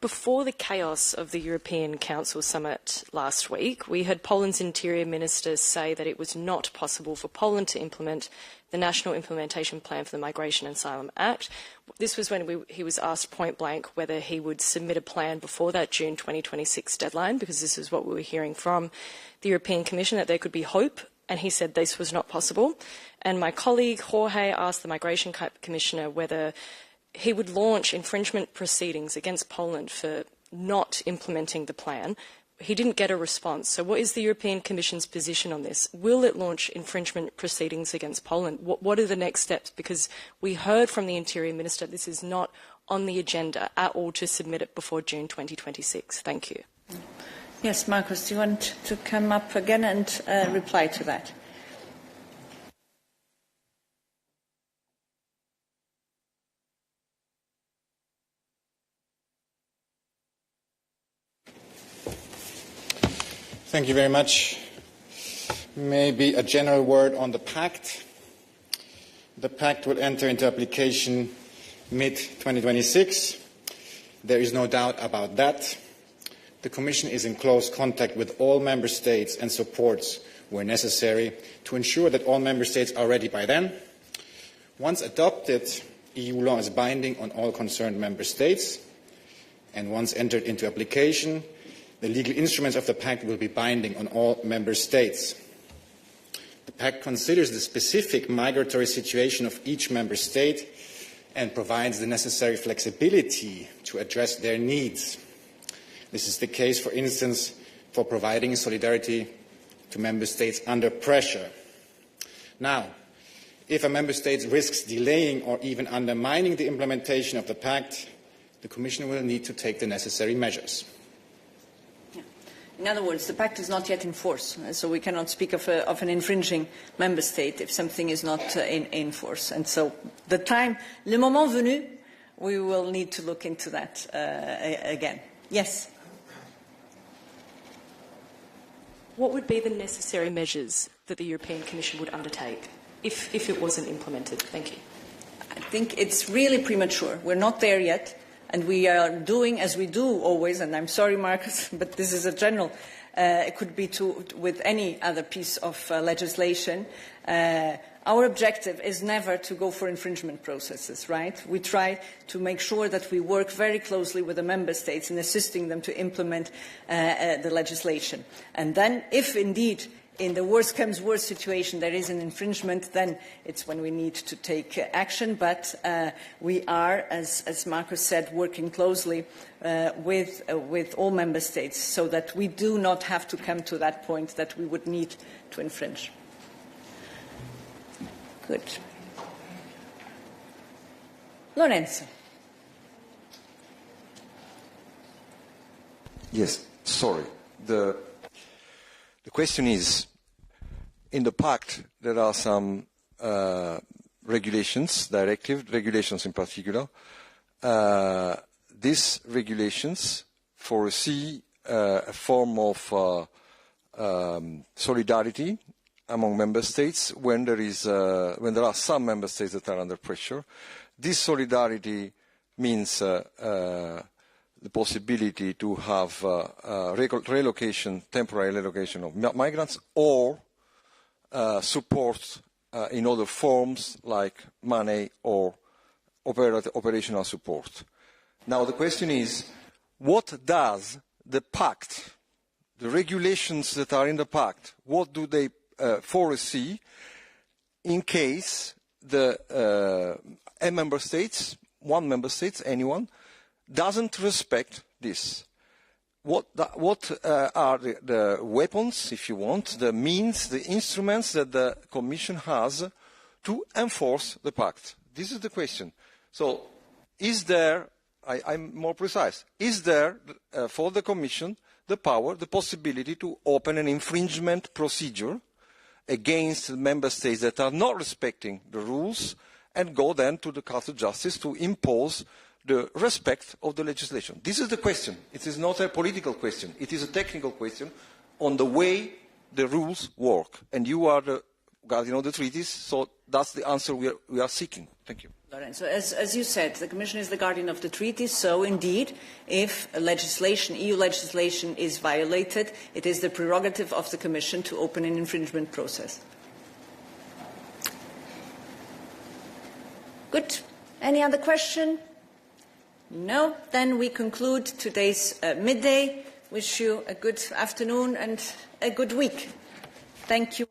Before the chaos of the European Council summit last week, we heard Poland's Interior Minister say that it was not possible for Poland to implement the National Implementation Plan for the Migration and Asylum Act. This was when he was asked point blank whether he would submit a plan before that June 2026 deadline, because this is what we were hearing from the European Commission, that there could be hope, and he said this was not possible. And my colleague Jorge asked the Migration Commissioner whether he would launch infringement proceedings against Poland for not implementing the plan. He didn't get a response. So what is the European Commission's position on this? Will it launch infringement proceedings against Poland? What are the next steps? Because we heard from the Interior Minister this is not on the agenda at all to submit it before June 2026. Thank you. Yes, Marcus, do you want to come up again and reply to that? Thank you very much. Maybe a general word on the Pact. The Pact will enter into application mid-2026. There is no doubt about that. The Commission is in close contact with all Member States and supports, where necessary, to ensure that all Member States are ready by then. Once adopted, EU law is binding on all concerned Member States, and once entered into application, the legal instruments of the Pact will be binding on all Member States. The Pact considers the specific migratory situation of each Member State and provides the necessary flexibility to address their needs. This is the case, for instance, for providing solidarity to Member States under pressure. Now, if a Member State risks delaying or even undermining the implementation of the Pact, the Commission will need to take the necessary measures. In other words, the Pact is not yet in force, so we cannot speak of an infringing Member State if something is not in force. And so the time, le moment venu, we will need to look into that again. Yes? What would be the necessary measures that the European Commission would undertake if it wasn't implemented? Thank you. I think it's really premature. We're not there yet. And we are doing as we do always, and I'm sorry, Marcus, but this is a general, it could be with any other piece of legislation. Our objective is never to go for infringement processes, right? We try to make sure that we work very closely with the Member States in assisting them to implement the legislation. And then, if indeed in the worst comes worst situation there is an infringement, then it's when we need to take action. But we are, as Marcus said, working closely with all Member States so that we do not have to come to that point that we would need to infringe. Good. Lorenzo. Yes, sorry. The question is, in the Pact, there are some regulations, regulations in particular. These regulations foresee a form of solidarity among Member States when there are some Member States that are under pressure. This solidarity means the possibility to have relocation, temporary relocation of migrants, or support in other forms like money or operational support. Now the question is, what does the Pact, the regulations that are in the Pact, what do they foresee in case Member States, one Member State, anyone, doesn't respect this? What are the weapons, if you want, the means, the instruments that the Commission has to enforce the Pact? This is the question. So, is there, I'm more precise, is there for the Commission the power, the possibility to open an infringement procedure against Member States that are not respecting the rules and go then to the Court of Justice to impose the respect of the legislation? This is the question. It is not a political question. It is a technical question on the way the rules work. And you are the guardian of the treaties, so that's the answer we are seeking. Thank you. Lorenzo, as you said, the Commission is the guardian of the treaties, so indeed, if legislation, EU legislation is violated, it is the prerogative of the Commission to open an infringement process. Good. Any other question? No? Then we conclude today's midday. Wish you a good afternoon and a good week. Thank you.